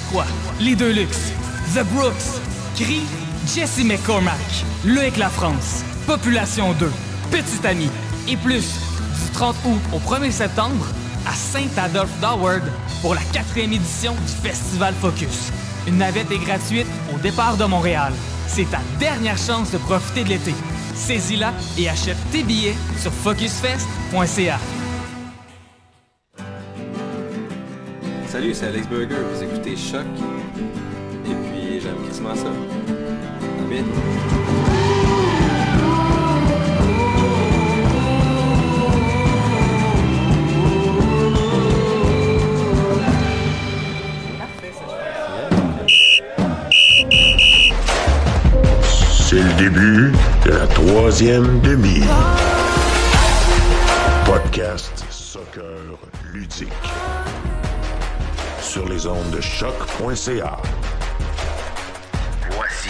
Lacroix, les Deux Luxe, The Brooks, Cree, Jesse McCormack, Loïc Lafrance, Population 2, Petit Ami et plus du 30 août au 1er septembre à Saint-Adolphe-d'Howard pour la 4e édition du Festival Focus. Une navette est gratuite au départ de Montréal. C'est ta dernière chance de profiter de l'été. Saisis-la et achète tes billets sur focusfest.ca. Salut, c'est Alex Burger. Vous écoutez Choc. Et puis, j'aime quasiment ça. Vite. C'est le début de la 3e demi. Podcast Soccer ludique. Sur les ondes de choc.ca. Voici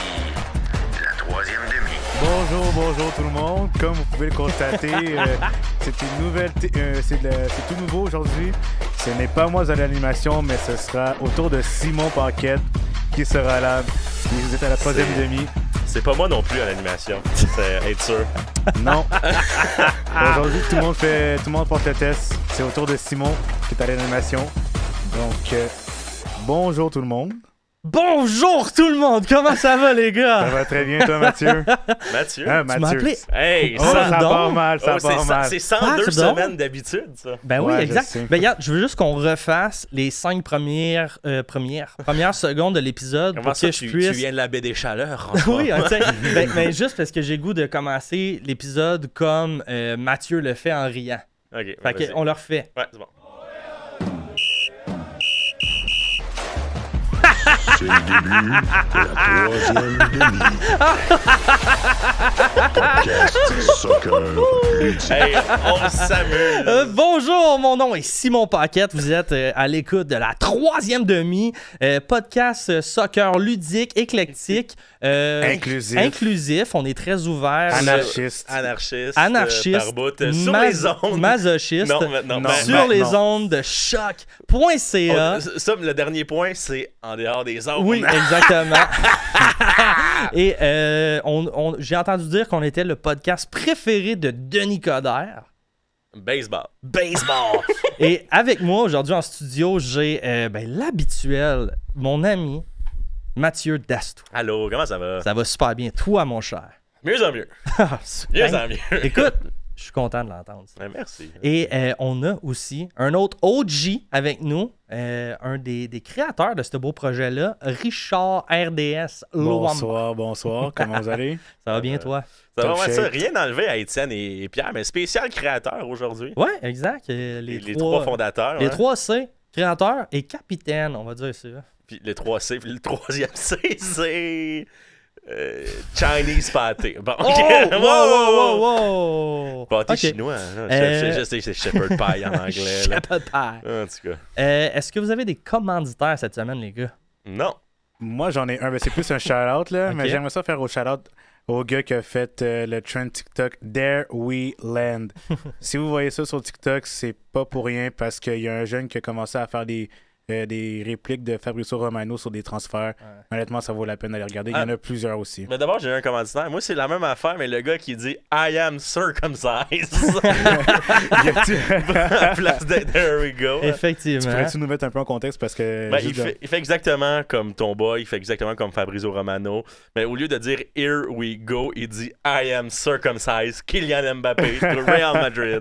la 3e demi. Bonjour tout le monde. Comme vous pouvez le constater, c'est une nouvelle, c'est tout nouveau aujourd'hui. Ce n'est pas moi à l'animation, mais ce sera autour de Simon Paquette qui sera là. Vous êtes à la 3e demi. C'est pas moi non plus à l'animation, c'est être sûr. Non. Aujourd'hui, tout le monde porte le test. C'est autour de Simon qui est à l'animation. Donc, bonjour tout le monde. Bonjour tout le monde! Comment ça va, les gars? Ça va très bien, toi, Mathieu? Mathieu? Ah, Tu m'as Mathieu. appelé? Hey, Oh, ça part mal, ça part mal. C'est 102 semaines d'habitude, ça. Ben oui, Ouais, exact. Ben regarde, je veux juste qu'on refasse les 5 premières secondes de l'épisode Comment pour ça, que je tu puisse... viens de la baie des Chaleurs? Oui, ben juste parce que j'ai le goût de commencer l'épisode comme Mathieu le fait en riant. OK, Fait vas-y. qu'on le refait. Ouais, c'est bon. C'est le début de la 3e demi. Podcast Soccer ludique. Hey, on s'amuse! Bonjour, mon nom est Simon Paquette. Vous êtes à l'écoute de la 3e demi, podcast soccer ludique, éclectique, inclusif. On est très ouvert. Anarchiste. Anarchiste, par bout, sur les ondes. Masochiste, Non, sur les ondes de choc.ca. Ça, le dernier point, c'est en dehors des ondes. Oui, exactement. Et j'ai entendu dire qu'on était le podcast préféré de Denis Coderre. Baseball. Et avec moi aujourd'hui en studio, j'ai l'habituel, mon ami Mathieu Dastou. Allô, comment ça va? Ça va super bien. Toi, mon cher. Mieux en mieux. Mieux en mieux. Écoute, je suis content de l'entendre. Ça. Ouais, merci. Et on a aussi un autre OG avec nous, un des créateurs de ce beau projet-là, Richard RDS Loamba. Bonsoir. Comment vous allez? Ça va bien, toi? Ça va, Top ouais, ça, shape. rien enlevé à Étienne et Pierre, mais spécial créateur aujourd'hui. Ouais, exact. Les trois fondateurs. Les hein. 3 C, créateur et capitaine, on va dire ça. Puis le 3C, puis le 3e C, c'est Chinese pâté. Bon, Oh! Wow! Pâté Ok. chinois. Hein? Je sais que c'est shepherd pie en anglais. là. Shepherd pie. En tout cas. Est-ce que vous avez des commanditaires cette semaine, les gars? Non. Moi, j'en ai un. C'est plus un shout-out, là. Ok. Mais j'aimerais ça faire au shout-out au gars qui a fait le trend TikTok Dare We Land. Si vous voyez ça sur TikTok, c'est pas pour rien parce qu'il y a un jeune qui a commencé à faire des répliques de Fabrizio Romano sur des transferts. Ouais. Honnêtement, ça vaut la peine d'aller regarder. Il y en a plusieurs aussi. Mais d'abord, j'ai un commanditaire. Moi, c'est la même affaire, mais le gars qui dit I am circumcised. À place de There we go. Effectivement. Pourrais-tu nous mettre un peu en contexte parce que... Ben, il fait exactement comme ton boy, il fait exactement comme Fabrizio Romano. Mais au lieu de dire Here we go, il dit I am circumcised, Kylian Mbappé, de Real Madrid.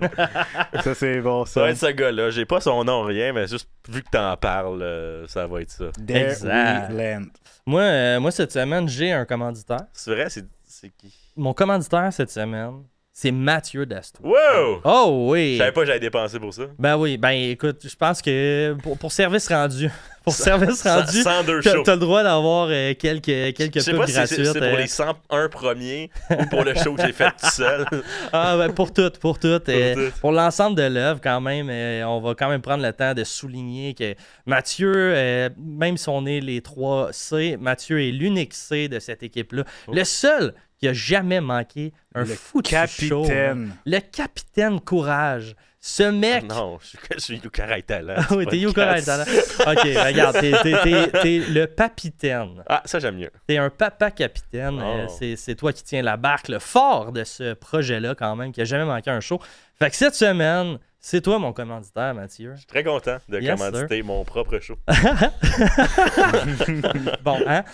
Ça, c'est bon, Ça va ça. être ce gars-là. J'ai pas son nom, rien, mais juste vu que t'en parles, ça va être ça. Dare Exact. We Land. Moi, cette semaine, j'ai un commanditaire. C'est vrai, c'est qui? Mon commanditaire cette semaine, c'est Mathieu Dastou. Wow! Oh oui! Je savais pas que j'allais dépenser pour ça. Ben oui, ben écoute, je pense que pour service rendu, t'as 102 shows. le droit d'avoir quelques Je sais pubs pas si gratuites. c'est pour les 101 premiers ou pour le show que j'ai fait tout seul. Ah ben pour tout. tout. Pour l'ensemble de l'œuvre, quand même, on va quand même prendre le temps de souligner que Mathieu, même si on est les 3 C, Mathieu est l'unique C de cette équipe-là. Oh. Le seul qui a jamais manqué un Le foutu show. capitaine. Le capitaine Courage. Ce mec... Non, je suis Yuka Raitala. Ah oui, t'es Yuka Raitala. OK, regarde, t'es le papitaine. Ah, ça, j'aime mieux. T'es un papa capitaine. C'est toi qui tiens la barque, le fort de ce projet-là, quand même, qui a jamais manqué un show. Fait que cette semaine, c'est toi mon commanditaire, Mathieu. Je suis très content de commanditer mon propre show. Bon, hein?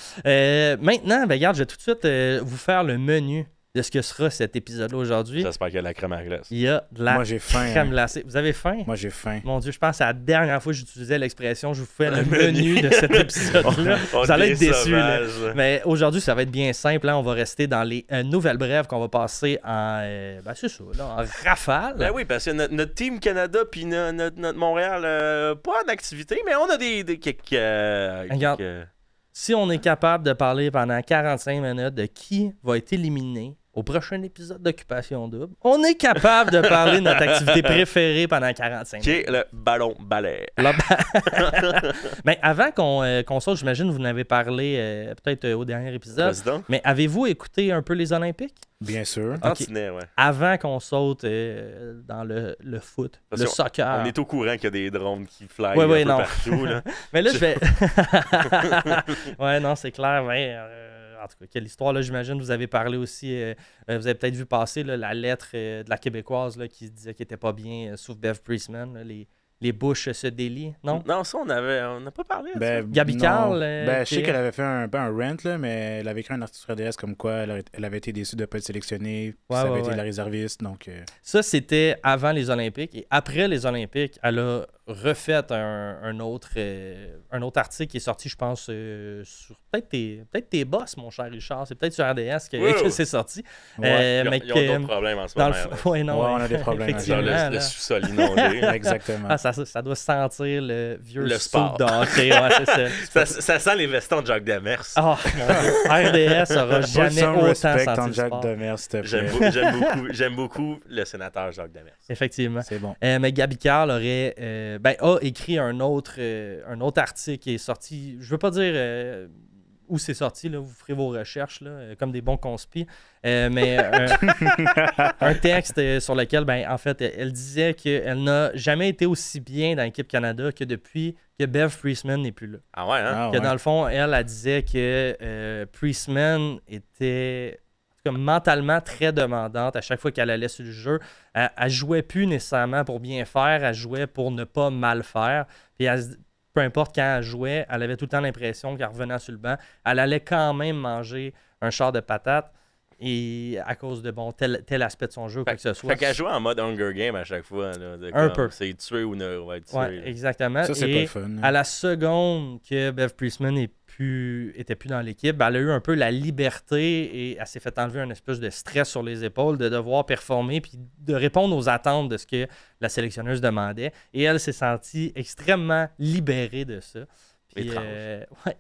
Maintenant, regarde, je vais tout de suite vous faire le menu de ce que sera cet épisode-là aujourd'hui. J'espère qu'il y a de la crème à glace. Il y a de la crème glacée. Vous avez faim? Moi, j'ai faim. Mon Dieu, je pense que c'est la dernière fois que j'utilisais l'expression « je vous fais le menu de cet épisode-là ». Vous allez être déçus. Là. Mais aujourd'hui, ça va être bien simple. Hein? On va rester dans les nouvelles brèves qu'on va passer en, c'est ça, là, en rafale. Ben oui, parce que notre Team Canada puis notre Montréal, pas en activité, mais on a des quelques... Regarde, si on est capable de parler pendant 45 minutes de qui va être éliminé au prochain épisode d'Occupation Double, on est capable de parler de notre activité préférée pendant 45 minutes. Qui est le ballon balai. Mais avant qu'on saute, j'imagine que vous en avez parlé peut-être au dernier épisode. Président. Mais avez-vous écouté un peu les Olympiques? Bien sûr. Okay. Ouais. Avant qu'on saute dans le foot, le soccer. On est au courant qu'il y a des drones qui flyent un peu partout. Là. Mais là, je vais... ouais, non, c'est clair. Mais, en tout cas, quelle histoire, là, j'imagine. Vous avez parlé aussi, vous avez peut-être vu passer là, la lettre de la Québécoise là, qui disait qu'elle n'était pas bien, sauf Bev Priestman, là, les bouches se délient, non? Non, ça, on n'a pas parlé de ça. Gabi Carl. Je sais qu'elle avait fait un rant, là, mais elle avait écrit un article sur RDS comme quoi elle avait été déçue de ne pas être sélectionnée. Ça avait été la réserviste. Donc, ça, c'était avant les Olympiques. Et après les Olympiques, elle a refait un autre article qui est sorti, je pense, sur peut-être tes boss, mon cher Richard. C'est peut-être sur RDS que c'est sorti. Ouais. Ils ont d'autres problèmes en ce moment. On a des problèmes. Genre le sous-sol inondé. Exactement. Ça doit sentir le vieux sport. De hockey. Ouais, c'est ça. Ça sent les vestons de Jacques Demers. Oh, RDS n'aura jamais autant senti Jacques Demers, s'il te plaît. J'aime beaucoup le sénateur Jacques Demers. Effectivement. C'est bon. Mais Gabi Carl aurait a écrit un autre article qui est sorti. Je veux pas dire où c'est sorti, là, vous ferez vos recherches là, comme des bons conspis. Mais un texte sur lequel, en fait, elle disait qu'elle n'a jamais été aussi bien dans l'équipe Canada que depuis que Bev Priestman n'est plus là. Ah ouais, hein? Dans le fond, elle disait que Priestman était mentalement très demandante à chaque fois qu'elle allait sur le jeu. Elle jouait plus nécessairement pour bien faire, elle jouait pour ne pas mal faire. Puis peu importe quand elle jouait, elle avait tout le temps l'impression qu'elle revenait sur le banc. Elle allait quand même manger un char de patates et à cause de tel aspect de son jeu, quoi que ce soit. Fait qu'elle jouait en mode Hunger Game à chaque fois. Là, un peu. C'est tuer ou ne va être tué. Ouais, exactement. Ça, c'est pas fun. À la seconde que Bev Priestman était plus dans l'équipe, elle a eu un peu la liberté et elle s'est fait enlever un espèce de stress sur les épaules de devoir performer puis de répondre aux attentes de ce que la sélectionneuse demandait. Et elle s'est sentie extrêmement libérée de ça. Puis,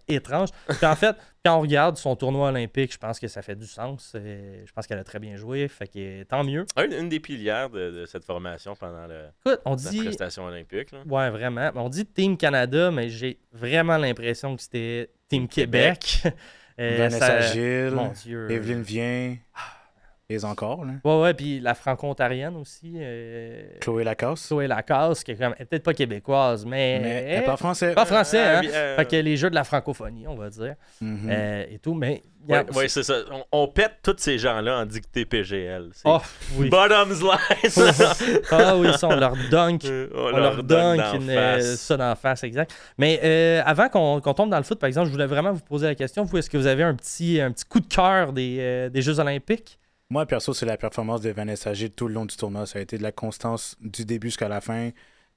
étrange. Puis en fait, quand on regarde son tournoi olympique, je pense que ça fait du sens. Je pense qu'elle a très bien joué, fait que tant mieux. Une des pilières de cette formation pendant la prestation olympique. Là. Ouais, vraiment. On dit Team Canada, mais j'ai vraiment l'impression que c'était Team Québec. Vanessa Gilles, mon Dieu. Evelyne Vien. Et encore, là. Ouais, puis la franco-ontarienne aussi. Chloé Lacasse. Chloé Lacasse, qui est quand même peut-être pas québécoise, mais elle parle français. Pas français, hein? Fait que les jeux de la francophonie, on va dire. Et tout, mais... Oui, c'est ça. On pète tous ces gens-là en dictée PGL. Oh, oui. Bottom slice! Ah oui, ça, on leur dunk. On leur dunk ça d'en face, exact. Mais avant qu'on tombe dans le foot, par exemple, je voulais vraiment vous poser la question. Vous, est-ce que vous avez un petit coup de cœur des Jeux olympiques? Moi, perso, c'est la performance de Vanessa Gilles tout le long du tournoi. Ça a été de la constance du début jusqu'à la fin.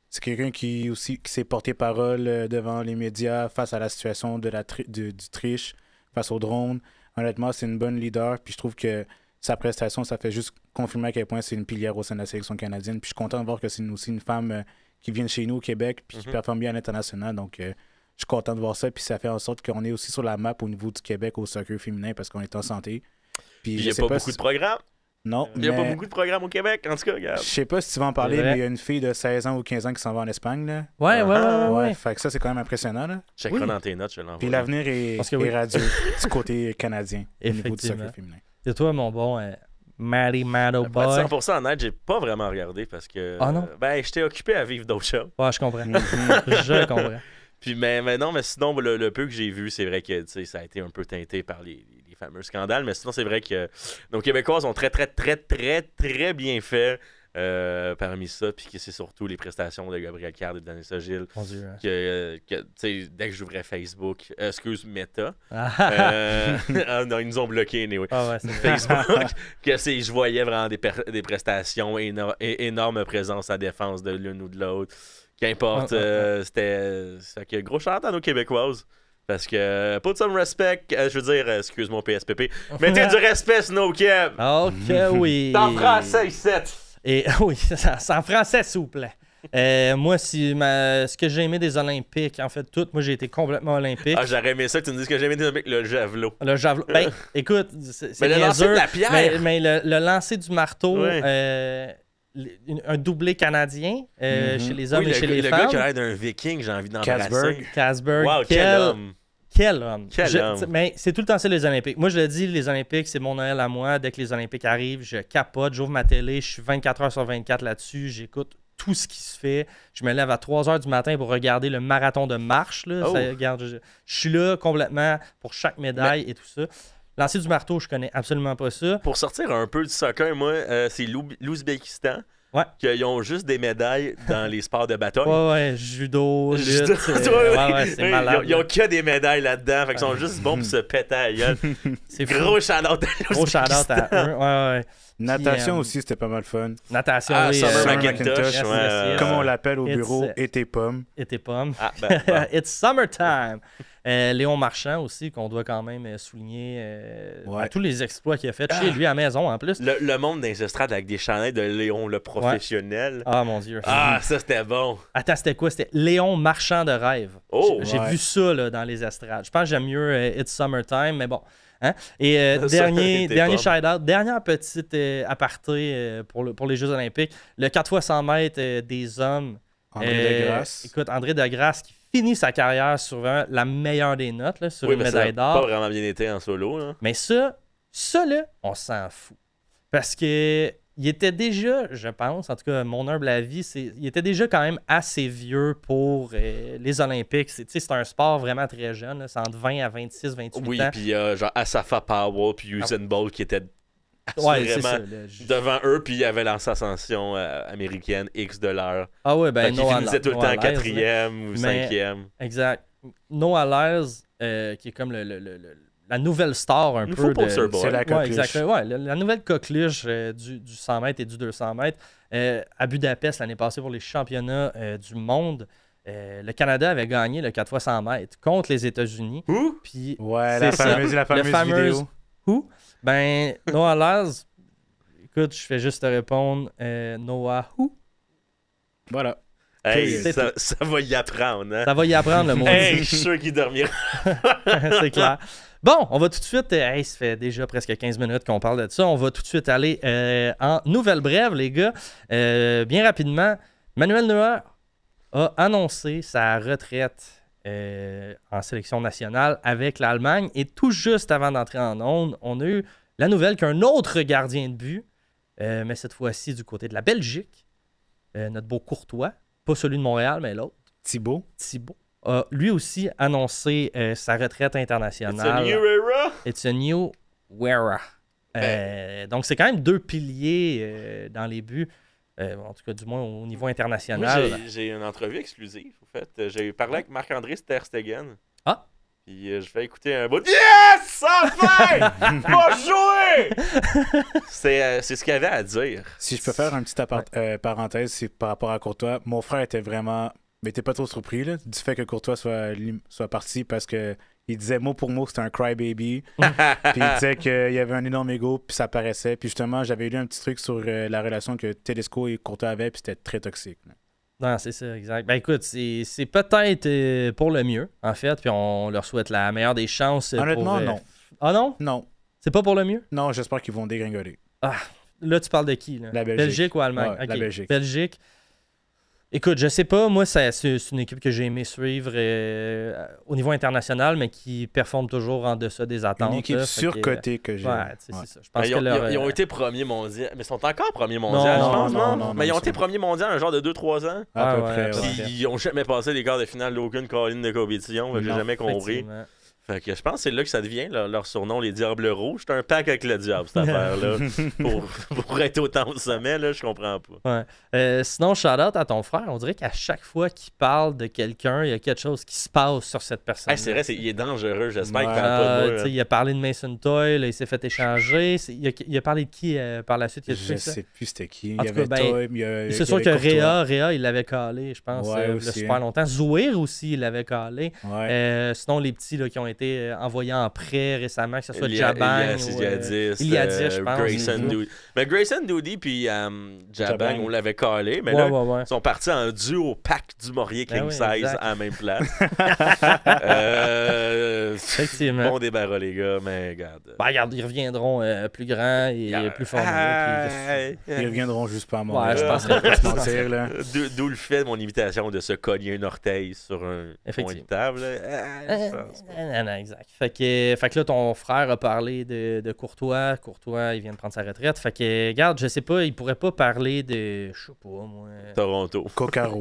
C'est quelqu'un qui s'est porté parole devant les médias face à la situation de du triche, face au drone. Honnêtement, c'est une bonne leader. Puis je trouve que sa prestation, ça fait juste confirmer à quel point c'est une pilière au sein de la sélection canadienne. Puis je suis content de voir que c'est aussi une femme qui vient de chez nous au Québec puis qui performe bien à l'international. Donc, je suis content de voir ça. Puis ça fait en sorte qu'on est aussi sur la map au niveau du Québec au soccer féminin parce qu'on est en santé. Il n'y a pas beaucoup de programmes. Non. Il n'y a pas beaucoup de programmes au Québec, en tout cas, regarde. Je sais pas si tu vas en parler, mais il y a une fille de 16 ans ou 15 ans qui s'en va en Espagne. Là. Ouais. Fait que ça, c'est quand même impressionnant. Là. Checkeras dans tes notes, je l'envoie. Puis l'avenir est radieux du côté canadien au niveau du soccer féminin. Et toi, mon bon Matty Matto Pour être Boy. 100% honnête, j'ai pas vraiment regardé parce que. Ah non? Ben, j'étais occupé à vivre d'autres choses. Ouais, je comprends. Je comprends. Puis, mais non, mais sinon, le peu que j'ai vu, c'est vrai que ça a été un peu teinté par les fameux scandales. Mais sinon, c'est vrai que nos Québécoises ont très bien fait parmi ça. Puis que c'est surtout les prestations de Gabriel Card et de Vanessa Gilles. Mon Dieu. Hein. Dès que j'ouvrais Facebook, Meta. Ah, Ah non, ils nous ont bloqués, anyway. ah ouais, c'est Facebook, je voyais vraiment des prestations, énorme présence à défense de l'une ou de l'autre. Qu'importe, c'était. Fait que gros shout à nos Québécoises. Parce que, put some respect, je veux dire, excuse-moi PSPP, mettez du respect, Snowcap! Ok, oui. C'est en français, 7! Et oui, c'est en français, s'il vous plaît. Moi, ce que j'ai aimé des Olympiques, en fait, tout, moi, j'ai été complètement olympique. Ah, j'aurais aimé ça que tu me dises que j'ai aimé des Olympiques, le javelot. Le javelot. Ben, écoute, c'est Mais le lancer de la pierre! mais le lancer du marteau, Ouais. un doublé canadien chez les hommes Oui, et chez les le femmes. gars qui a l'air d'un viking, j'ai envie d'embrasser. Casberg. Casberg. Wow, quel homme! Quel homme. Quel homme. Mais c'est tout le temps ça, les Olympiques. Moi, je le dis, les Olympiques, c'est mon Noël à moi. Dès que les Olympiques arrivent, je capote, j'ouvre ma télé, je suis 24 heures sur 24 là-dessus, j'écoute tout ce qui se fait. Je me lève à 3 heures du matin pour regarder le marathon de marche. Là. Oh. Regarde, je suis là complètement pour chaque médaille et tout ça. Lancer du marteau, je connais absolument pas ça. Pour sortir un peu du soccer, moi, c'est l'Ouzbékistan. Ouais. Qu'ils ont juste des médailles dans les sports de bataille. Ouais, judo, lutte. Judo, ouais, c'est malade. Ils ont que des médailles là-dedans. Fait qu'ils sont juste bons pour se péter à la gueule. C'est fou. Gros shout-out à Gros shout-out à eux. Ouais. Natation Puis, aussi, c'était pas mal fun. Natation, Ah, oui. Summer Summer McIntosh. McIntosh, yes, Ouais, yes, yes. Comme on l'appelle au It's, bureau, et tes pommes. Et tes pommes. Ah, ben, bon. It's summertime. Léon Marchand aussi, qu'on doit quand même souligner Ouais. à tous les exploits qu'il a fait chez lui à la maison en plus. Le monde des estrades avec des chandails de Léon le professionnel. Ah mon Dieu. Ah, ça c'était bon. Attends, c'était quoi? C'était Léon Marchand de rêve. Oh, J'ai ouais. vu ça là, dans les estrades. Je pense que j'aime mieux It's Summertime, mais bon. Hein? Et Ça, dernier t'es pommes. shout-out, dernière petite aparté pour les Jeux Olympiques. Le 4 x 100 mètres des hommes. André Degrasse. Écoute, André Degrasse qui finit sa carrière sur vraiment la meilleure des notes, là, sur Oui, une mais ça médaille n'a pas d'or. vraiment bien été en solo. Là. Mais ça là, on s'en fout. Parce que il était déjà, je pense, en tout cas, mon humble avis, il était déjà quand même assez vieux pour les Olympiques. C'est un sport vraiment très jeune. là. C'est entre 20 à 26, 28 Oui, ans. puis genre Asafa Powell puis Usain Bolt qui étaient Ouais, c'est vraiment ça. là. devant eux, puis il y avait l'ascension américaine X de l'heure. Ah ouais, ben Qui Noah finissait tout le Noah temps Lyles, là. 4e ou Mais- 5e. Exact. Noah Lyles, qui est comme la nouvelle star un Nouveau peu de... poster boy. C'est la Ouais, coqueluche. exactement. Ouais, la nouvelle coqueluche du 100 mètres et du 200 mètres. À Budapest, l'année passée, pour les championnats du monde, le Canada avait gagné le 4 x 100 mètres contre les États-Unis. Ouh! Puis, Ouais, c'est ça. la fameuse fameuse- vidéo. Who? Ben, Noah Lyles, écoute, je fais juste te répondre Noah who? Voilà. Hey, C'est ça va y apprendre, hein? Ça va y apprendre le mot. Hey, je suis sûr qu'il dormira. C'est clair. Bon, on va tout de suite. Hey, ça fait déjà presque 15 minutes qu'on parle de ça. On va tout de suite aller en nouvelle brève, les gars. Bien rapidement, Manuel Neuer a annoncé sa retraite en sélection nationale avec l'Allemagne. Et tout juste avant d'entrer en onde, on a eu la nouvelle qu'un autre gardien de but, mais cette fois-ci du côté de la Belgique, notre beau Courtois, pas celui de Montréal, mais l'autre, Thibaut. Thibaut, a lui aussi annoncé sa retraite It's a internationale. new era. It's a new era. Donc, c'est quand même deux piliers dans les buts, en tout cas, du moins au niveau Moi, international. j'ai une entrevue exclusive, en fait. J'ai parlé avec Marc-André Sterstegen. Ah! Puis je fais écouter un bout. Yes! Enfin! Va jouer! C'est ce qu'il avait à dire. Si je peux faire une petite parenthèse, c'est par rapport à Courtois. Mon frère était vraiment... Mais t'es pas trop surpris là, du fait que Courtois soit parti parce que il disait mot pour mot que c'était un crybaby. Puis il disait qu'il y avait un énorme ego, puis ça paraissait. Puis justement, j'avais lu un petit truc sur la relation que Tedesco et Courtois avaient, puis c'était très toxique. Là. Non, c'est ça, exact. Ben écoute, c'est peut-être pour le mieux, en fait, puis on leur souhaite la meilleure des chances. Honnêtement, pour, non. Ah non? Non, C'est pas pour le mieux? non, j'espère qu'ils vont dégringoler. Là, tu parles de qui? Là? La Belgique. Ou Allemagne? Ouais, la Ok. Belgique. Belgique. Écoute, je sais pas. Moi, c'est une équipe que j'ai aimé suivre au niveau international, mais qui performe toujours en deçà des attentes. Une équipe là, surcotée que j'ai. Ouais, c'est ça. Je pense Mais que ils ont été premiers mondiaux. Mais ils sont encore premiers mondiaux, je pense, non? Mais ils ont été premiers mondiaux un genre de 2-3 ans. À peu ouais, près, ouais. Puis ils ont jamais passé les quarts de finale d'aucune colline de compétition. Fait que j'ai Non, jamais compris. Effectivement. Fait que je pense que c'est là que ça devient leur surnom, les Diables Rouges. C'est un pack avec le diable, cette affaire-là. pour être autant au sommet, là, je comprends pas. Ouais. Sinon, shout-out à ton frère. On dirait qu'à chaque fois qu'il parle de quelqu'un, il y a quelque chose qui se passe sur cette personne. Hey, c'est vrai, il est dangereux. J'espère qu'il Ouais. parle pas de moi. là. Il a parlé de Mason Toy, là, il s'est fait échanger. Il a parlé de qui par la suite? Il a Je fait ça? sais plus c'était qui. En Il y tout cas, avait ben, Toy, il y a- C'est il y sûr que avait Courtois. Réa, il l'avait calé, je pense, Ouais, il y a aussi, super hein. longtemps. Zouir aussi, il l'avait calé. Ouais. Sinon, les petits là, qui ont été envoyés en prêt récemment, que ce soit Elias Jabang Iliadis, je pense. Grayson Doody. Mais Grayson Doody puis Jabang, Jabang. on l'avait calé. Mais Ouais, là, ouais. ils sont partis en duo pack du Maurier Ben King oui, Size exact. à la même place. Effectivement. Bon débarras, les gars, mais regarde. Ben, regarde, ils reviendront plus grands et plus formés. puis- Ils reviendront juste pas à Montréal. Ouais, je pense On va pas se que- mentir, là. D'où le fait de mon invitation de se cogner un orteil sur un point de Effectivement. table. Je pense pas. Non, exact. Fait que là, ton frère a parlé de Courtois. Courtois, il vient de prendre sa retraite. Fait que, regarde, je sais pas, il pourrait pas parler de. Je sais pas, moi. Toronto. Cocaro.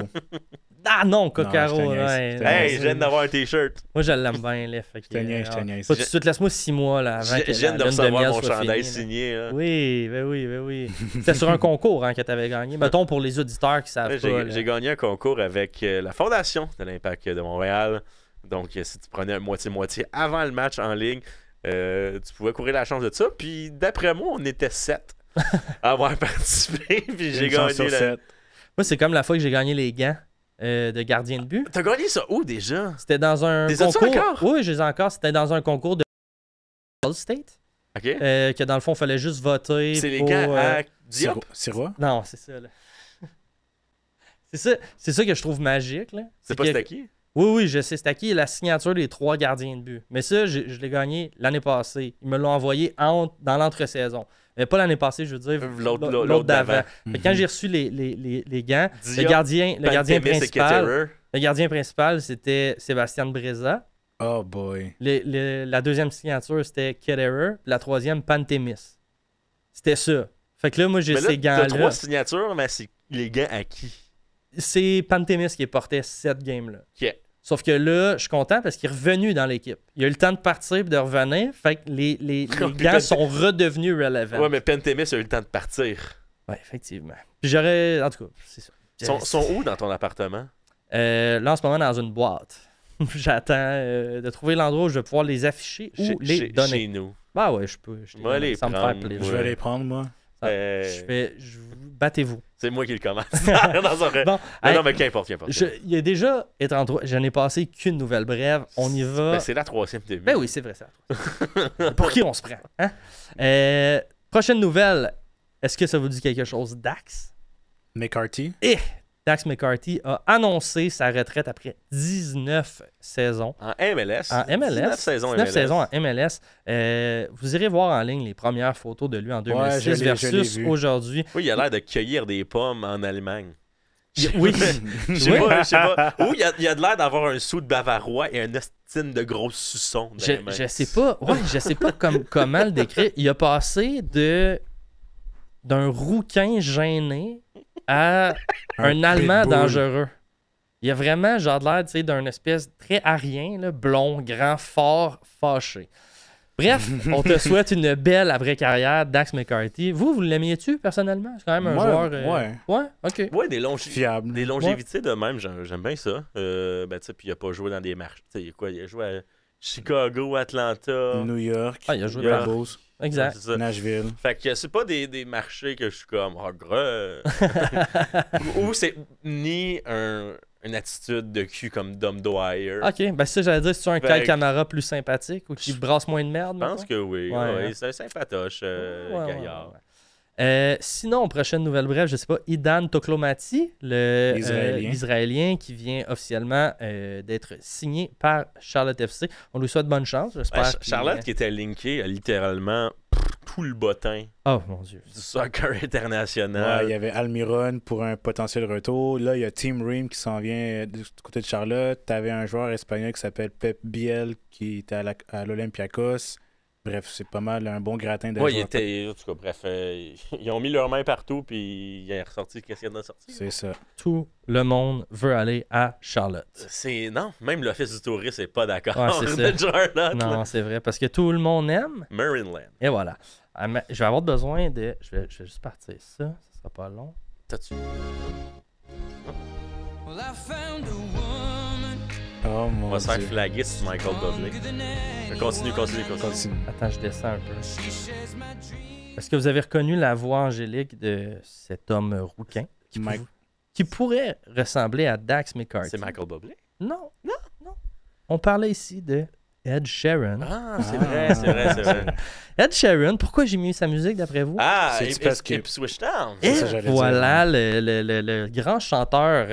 Ah non, Coccaro. Non, je te niaise, ouais. je te Hey, Ouais, je viens d'avoir un t-shirt. Moi, je l'aime bien, là. Fait que, Je te niaise, je te niaise. Pas tout de suite, laisse-moi 6 mois, là, avant que Je viens la de lune recevoir miel mon soit chandail finie, là. signé. Là. Oui, ben oui. C'était sur un concours hein, que tu avais gagné. Mettons pour les auditeurs qui savent Ouais, pas. là. J'ai gagné un concours avec la Fondation de l'Impact de Montréal. Donc, si tu prenais un moitié-moitié avant le match en ligne, tu pouvais courir la chance de ça. Puis, d'après moi, on était 7 à avoir participé. Puis, j'ai Une chance gagné. sur 7. Moi, c'est comme la fois que j'ai gagné les gants de gardien de but. T'as gagné ça où déjà? C'était dans un Les as-tu concours. encore? Oui, je les ai encore. C'était dans un concours de All State. Ok. Que dans le fond, il fallait juste voter. C'est les pour, gars à Diop. Sirois? Non, c'est ça. Là. c'est ça que je trouve magique. Là. C'est pas que- c'était qui? Oui, je sais. C'était qui la signature des 3 gardiens de but. Mais ça, je l'ai gagné l'année passée. Ils me l'ont envoyé dans l'entre-saison. Mais pas l'année passée, je veux dire. L'autre d'avant. Fait que quand j'ai reçu les gants, Diop, le gardien Pantemis et principal. Ketterer. Le gardien principal, c'était Sébastien Breza. Oh boy. La deuxième signature, c'était Ketterer. La troisième, Pantemis. C'était ça. Fait que là, moi, j'ai Mais là, ces t'as gants-là. 3 signatures, mais c'est les gants à qui? C'est Pantemis qui portait cette game-là. Ok. Sauf que là, je suis content parce qu'il est revenu dans l'équipe. Il a eu le temps de partir et de revenir. Fait que les gants sont redevenus relevants. Ouais, mais Pantemis a eu le temps de partir. Ouais, effectivement. Puis j'aurais. En tout cas, c'est ça. Sont où dans ton appartement? Là, en ce moment, dans une boîte. J'attends de trouver l'endroit où je vais pouvoir les afficher ou les donner. Chez nous. Bah ouais, je peux. Je Moi, les ça me fait prendre, plaisir. Je vais les prendre, moi. Battez-vous. C'est moi qui le commence. Dans un... Bon, non, hey, non, mais qu'importe. il y a déjà, je n'ai passé qu'une nouvelle brève. On y va. Ben, c'est la 3e début. Ben oui, c'est vrai ça. Pour qui on se prend? Hein? Prochaine nouvelle. Est-ce que ça vous dit quelque chose, Dax? McCarthy. Dax McCarthy a annoncé sa retraite après 19 saisons. En MLS. En MLS. 19 saisons 19 MLS. saisons en MLS. Vous irez voir en ligne les premières photos de lui en 2006 je l'ai versus vu. aujourd'hui. Oui, il a l'air de cueillir des pommes en Allemagne. Oui. Je sais pas. Ou il a de l'air d'avoir un sou de bavarois et un estime de gros suçon. Je sais pas. Ouais, je sais pas comment le décrire. Il a passé d'un rouquin gêné à un Allemand pitbull. dangereux. Il a vraiment genre de l'air, tu sais, d'un espèce très arien, là, blond, grand, fort, fâché. Bref, on te souhaite une belle après carrière, Dax McCarthy. Vous l'aimiez-tu personnellement? C'est quand même un Moi, joueur. ouais. Ouais, ok. Ouais, des Fiable. longévités de même, j'aime bien ça. Ben, tu sais, puis il a pas joué dans des marches. Tu sais, il a joué à Chicago, Atlanta. New York. Ah, il a joué York. par- Bulls, Exact. C'est ça. Nashville. Fait que c'est pas des marchés que je suis comme, oh, gros. Ou c'est ni une attitude de cul comme Dom Dwyer. Ok, ben ça, j'allais dire, c'est un Fait Kyle que- Camara plus sympathique ou qui brasse moins de merde? Je pense que oui. Ouais, Ouais, hein. c'est un sympatoche, Ouais, gaillard. ouais. Sinon, prochaine nouvelle brève, je sais pas, Idan Toklomati, l'Israélien qui vient officiellement d'être signé par Charlotte FC. On lui souhaite bonne chance, j'espère. Ouais, Charlotte qui était linkée a littéralement tout le bottin Oh mon Dieu. du soccer Ouais, international. il y avait Almiron pour un potentiel retour. Là, il y a Team Ream qui s'en vient du côté de Charlotte. Tu avais un joueur espagnol qui s'appelle Pep Biel qui était à l'Olympiakos. Bref, c'est pas mal un bon gratin de Ouais, joueurs. en tout cas, bref, ils ont mis leurs mains partout, puis il est ressorti qu'est-ce qu'il y a de sorti. C'est ça. Tout le monde veut aller à Charlotte. Non, même l'Office du tourisme n'est pas d'accord. Ouais, c'est ça. de Charlotte. Non, c'est vrai, parce que tout le monde aime. Maryland. Et voilà. Je vais avoir besoin de... Je vais juste partir ça. Ça sera pas long. T'as-tu? Well, I found a woman Oh On mon va se faire Dieu. flaguer sur Michael Bublé. longer than any. Continue. Continue. Attends, je descends un peu. She shares my dreams. Est-ce que vous avez reconnu la voix angélique de cet homme rouquin Mike. qui pourrait ressembler à Dax McCarthy? C'est Michael Bublé? Non. On parlait ici de Ed Sheeran. Ah, c'est vrai. Ed Sheeran, pourquoi j'ai mis sa musique d'après vous? Ah, C'est-tu parce que- Ipswich Town. Et ça, j'allais voilà le grand chanteur.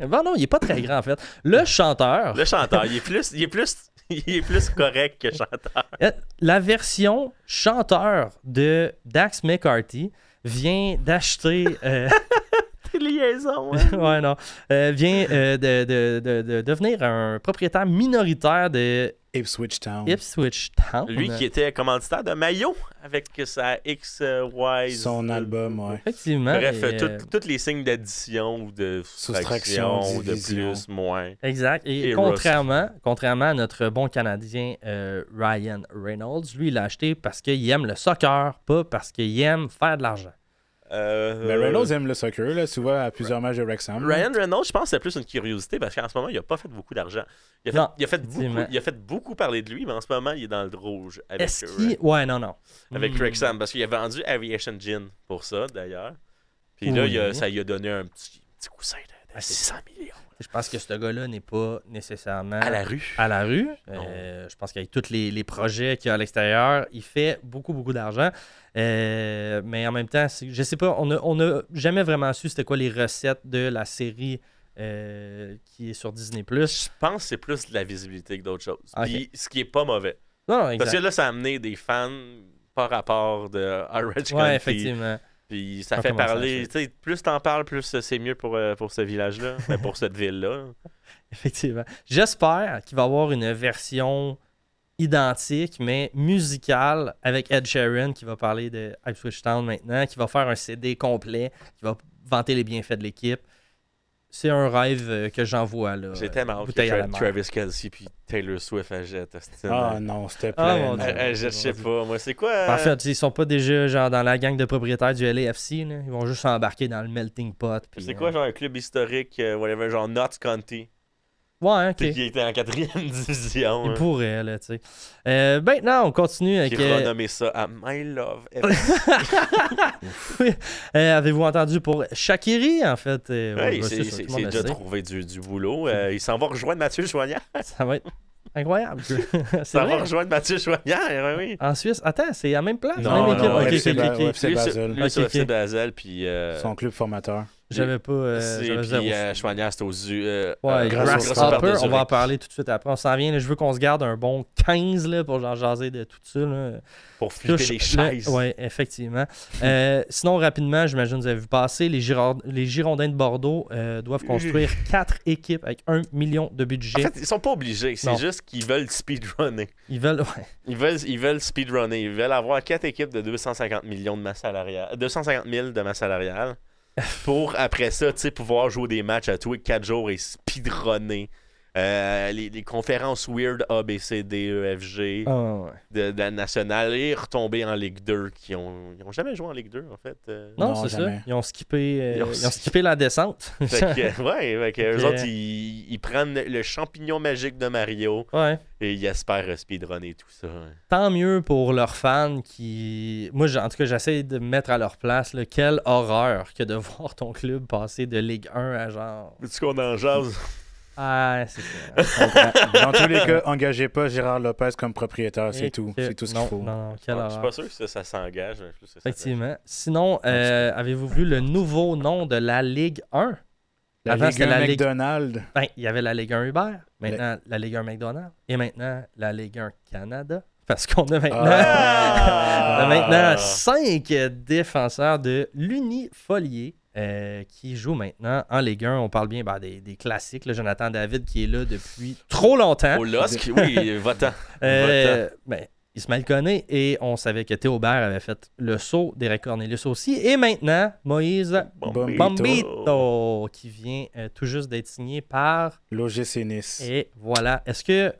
Bon, non, il est pas très grand en fait. Le chanteur. Le chanteur, il est plus correct que chanteur. La version chanteur de Dax McCarthy vient d'acheter. C'est liaison, Ouais, non. Vient de devenir un propriétaire minoritaire de Ipswich Town. Ipswich Town. Lui qui était commanditaire de maillot avec sa XY. Son album, ouais. Effectivement. Bref, et, tous les signes d'addition ou de soustraction, Soustraction, ou de division. plus, moins. Exact. Et Et contrairement à notre bon Canadien Ryan Reynolds, lui, il l'a acheté parce qu'il aime le soccer, pas parce qu'il aime faire de l'argent. Mais Reynolds aime le soccer, là, souvent à plusieurs matchs de Wrexham. Ryan Reynolds, je pense que c'est plus une curiosité parce qu'en ce moment, il n'a pas fait beaucoup d'argent. Non, Il a effectivement. fait beaucoup parler de lui, mais en ce moment, il est dans le rouge avec, Est-ce qu'il... Ouais, non. avec Hmm. Wrexham parce qu'il a vendu Aviation Gin pour ça, d'ailleurs. Puis là, Oui. ça lui a donné un petit coussin de Ah, c'est 600 millions. Je pense que ce gars-là n'est pas nécessairement À la rue. à la rue. Non. Je pense qu'avec tous les projets qu'il y a à l'extérieur, il fait beaucoup d'argent. Mais en même temps, je sais pas, on n'a jamais vraiment su c'était quoi les recettes de la série qui est sur Disney+. Je pense que c'est plus de la visibilité que d'autres choses. Ok. Puis, ce qui est pas mauvais. Non, exact. Parce que là, ça a amené des fans par rapport de Orange Ouais, County. effectivement. Puis ça On fait commence à parler. acheter. Tu sais, plus t'en parles, plus c'est mieux pour ce village-là, mais pour cette ville-là. Effectivement. J'espère qu'il va y avoir une version identique, mais musicale, avec Ed Sheeran qui va parler de Ipswich Town maintenant, qui va faire un CD complet, qui va vanter les bienfaits de l'équipe. C'est un rêve que j'envoie là. J'ai tellement hâte que bouteille à la mer. Travis Kelce puis Taylor Swift achètent. Ah non, s'il te plaît. Ah, mon Dieu. Je sais pas, moi, c'est quoi? En fait, ils sont pas déjà genre dans la gang de propriétaires du LAFC. Là. Ils vont juste s'embarquer dans le melting pot. Puis, c'est quoi, genre un club historique, whatever, genre Notts County, Ouais, tu sais, ok. qui était en 4e division, Ils hein, pourraient, là, tu sais. Maintenant, on continue avec... qui renommé ça à My Love. Avez-vous entendu pour Shaqiri, en fait? Ouais, c'est c'est sûr, tout le monde le déjà sait. trouvé du boulot. Il s'en va rejoindre Mathieu Choignard. Ça va être incroyable. c'est Ça va vrai. rejoindre Mathieu Choignard, oui. En Suisse, attends, c'est à la même place? Non, même équipe? non, Ok, FC ok, ok. FC Lui, Basel. lui, c'est Ok, FC ok. Basel, puis... Son club formateur. J'avais pas... j'avais zéro. Choignard, c'est aux yeux. Ouais, Grasshopper, Grasshopper, on va en Zurich. parler tout de suite après. On s'en vient. Là, je veux qu'on se garde un bon 15 là, pour genre jaser de tout ça. Là. Pour flipper les chaises. Oui, effectivement. Sinon, rapidement, j'imagine que vous avez vu passer, les Girondins de Bordeaux doivent construire 4 équipes avec 1 million de budget. En fait, ils sont pas obligés. C'est Non. juste qu'ils veulent speedrunner. Ils veulent... Ouais. Ils veulent speedrunner. Ils veulent avoir 4 équipes de 250 millions de masse salariale. 250 000 de masse salariale. Pour, après ça, tu sais, pouvoir jouer des matchs à tous les 4 jours et speedrunner. Les conférences weird A, B, C, D, E, F, G Ah, ouais. de la nationale et retomber en Ligue 2 ils ont jamais joué en Ligue 2 en fait. Non, Non, c'est jamais. ça. Ils ont skippé, Ils ont ils ont skippé la descente. Fait que, ouais, fait que eux Ok. autres, ils prennent le champignon magique de Mario Ouais. et ils espèrent speedrunner tout ça. Tant mieux pour leurs fans qui... Moi, en tout cas, j'essaie de me mettre à leur place. Là. Quelle horreur que de voir ton club passer de Ligue 1 à genre... Veux-tu qu'on en jase? Ah, c'est ça. Dans tous les cas, engagez pas Gérard Lopez comme propriétaire, c'est Et tout. que- C'est tout ce qu'il non, faut. Non, quelle Je suis horreur. pas sûr que ça s'engage. mais plus que ça Effectivement. Sinon, avez-vous vu le nouveau nom de la Ligue 1? La Avant, Ligue c'était 1 la Ligue... McDonald's. Ben, il y avait la Ligue 1 Uber, maintenant la Ligue 1 McDonald's, et maintenant la Ligue 1 Canada. parce qu'on a maintenant, Ah! on a maintenant 5 défenseurs de l'Unifolier qui jouent maintenant en Ligue 1. On parle bien des classiques. Là, Jonathan David qui est là depuis trop longtemps. Au LOSC, oui, va-t'en. Ismaël Koné, et on savait que Théobert avait fait le saut, Derek Cornelius aussi. Et maintenant, Moïse Bombito, qui vient tout juste d'être signé par l'OGC Nice. Et voilà. Est-ce que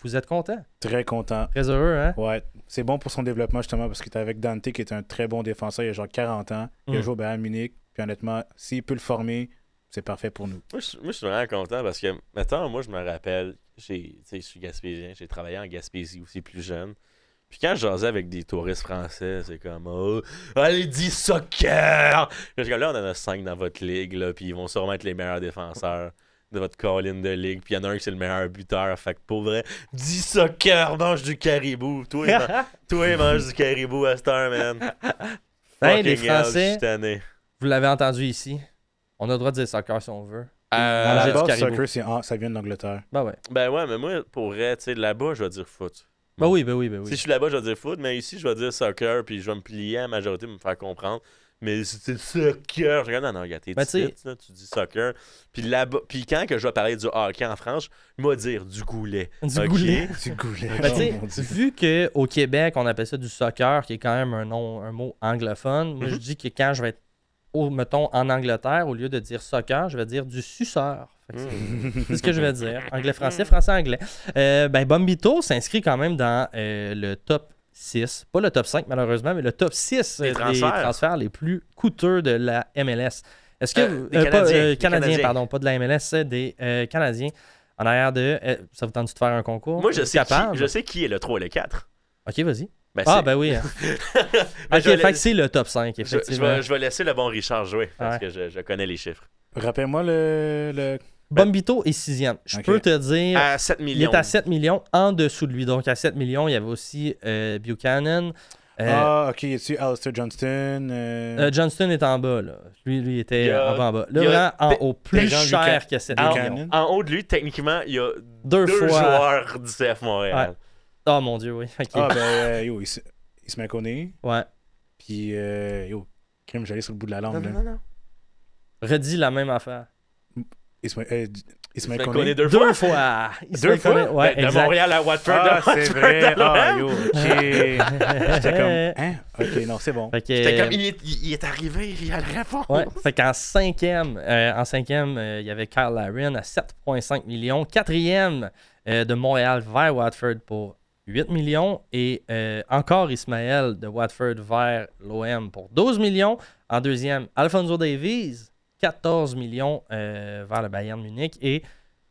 vous êtes content? Très content. Très heureux, hein? Ouais. C'est bon pour son développement, justement, parce qu'il était avec Dante, qui est un très bon défenseur. Il a genre 40 ans. Il a joué au Bayern Munich. Puis honnêtement, s'il peut le former, c'est parfait pour nous. Moi, je suis vraiment content parce que, maintenant, moi, je me rappelle, je suis gaspésien, j'ai travaillé en Gaspésie aussi plus jeune. Puis quand je jasais avec des touristes français, c'est comme allez, dis soccer! Parce que là, on en a 5 dans votre ligue, là, puis ils vont sûrement être les meilleurs défenseurs de votre colline de ligue. Puis il y en a un qui c'est le meilleur buteur. Fait que pour vrai, dis soccer, mange du caribou. Toi, mange du caribou à cette heure, man. Ben, les Français, tanné. vous l'avez entendu ici, on a le droit de dire soccer si on veut. À la Manger du base, caribou. soccer, ça vient de l'Angleterre. Ben ouais. Ben ouais, mais moi, pour vrai, tu sais, là-bas, je vais dire foot. Ben oui. Si je suis là-bas, je vais dire foot, mais ici, je vais dire soccer, puis je vais me plier à la majorité pour me faire comprendre. Mais c'est soccer. Je regarde, non, regarde, t'es tu dis soccer. Puis là-bas, puis quand que je vais parler du hockey en France, je vais dire du goulet. Du Ok? goulet. Du goulet. Ben, Oh, tu mon sais, Dieu. vu qu'au Québec, on appelle ça du soccer, qui est quand même un mot anglophone, moi, je dis que quand je vais être, mettons, en Angleterre, au lieu de dire soccer, je vais dire du suceur. Fait que c'est ce que je vais dire. Anglais-français, français-anglais. Bombito s'inscrit quand même dans le top 6. Pas le top 5, malheureusement, mais le top 6 Des des transferts. transferts les plus coûteux de la MLS. Est-ce que... des Canadiens. Des Canadiens, Canadiens. pardon, pas de la MLS, c'est des Canadiens. En arrière de... ça vous tente de faire un concours? Moi, je Capable? sais qui est le 3 et le 4. OK, vas-y. Ben, Ah, c'est- ben oui. Hein. Ben, OK, je vais fait que c'est le top 5, je effectivement. vais laisser le bon Richard jouer parce Ouais. que je connais les chiffres. Rappelle-moi le... Bombito est 6e. Je Ok. peux te dire, À 7 il millions. est à 7 millions en dessous de lui. Donc, à 7 millions, il y avait aussi Buchanan. OK, y a-tu Alistair Johnston? Johnston est en bas, là. Lui était Il y a- en bas. il y Là, a- vraiment, en haut, plus Jean cher que 7 En, millions. en haut de lui, techniquement, il y a Deux deux fois. joueurs du CF Montréal. Oh mon Dieu, oui. OK. Ah, ben, yo, il se met connaît. Ouais. Puis, yo, crime, j'allais sur le bout de la langue. là. non. Redis la même affaire. Il se met Je connaît. connais deux Deux fois. fois. Il se Deux fait fois? connaître. Ouais, Ben, de exact. Montréal à Watford. Ah, de c'est Watford vrai. à Lorraine. Ah, yo, OK. J'étais comme, hein? OK, non, c'est bon. Fait que, C'était comme, il est arrivé, il a la réponse. ouais, fait qu'en cinquième, il y avait Kyle Larin à 7,5 millions. Quatrième de Montréal vers Watford pour 8 millions. Et encore Ismaël de Watford vers l'OM pour 12 millions. En deuxième, Alphonso Davies, 14 millions vers le Bayern Munich. Et